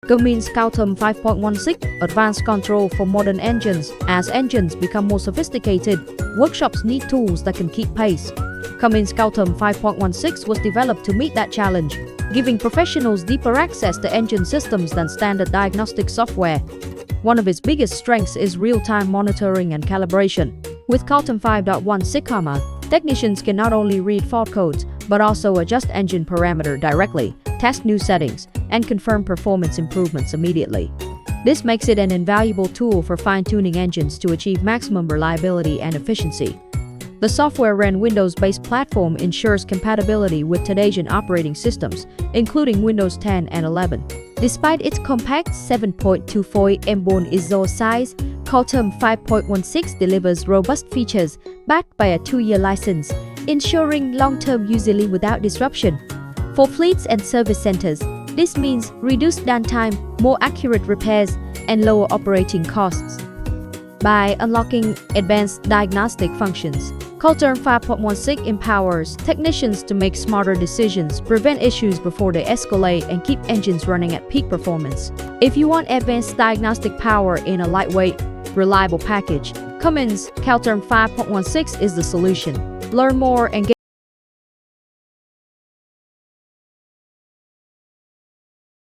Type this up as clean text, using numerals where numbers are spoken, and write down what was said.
Cummins Calterm 5.16 Advanced Control for Modern Engines. As engines become more sophisticated, workshops need tools that can keep pace. Cummins Calterm 5.16 was developed to meet that challenge, giving professionals deeper access to engine systems than standard diagnostic software. One of its biggest strengths is real-time monitoring and calibration. With Calterm 5.16, technicians can not only read fault codes, but also adjust engine parameter directly, test new settings, and confirm performance improvements immediately. This makes it an invaluable tool for fine-tuning engines to achieve maximum reliability and efficiency. The software-run Windows-based platform ensures compatibility with today's operating systems, including Windows 10 and 11. Despite its compact 7.24 mm ISO size, Calterm 5.16 delivers robust features backed by a 2-year license, ensuring long-term usability without disruption. For fleets and service centers, this means reduced downtime, more accurate repairs, and lower operating costs. By unlocking advanced diagnostic functions, Calterm 5.16 empowers technicians to make smarter decisions, prevent issues before they escalate, and keep engines running at peak performance. If you want advanced diagnostic power in a lightweight, reliable package, Cummins Calterm 5.16 is the solution. Learn more and get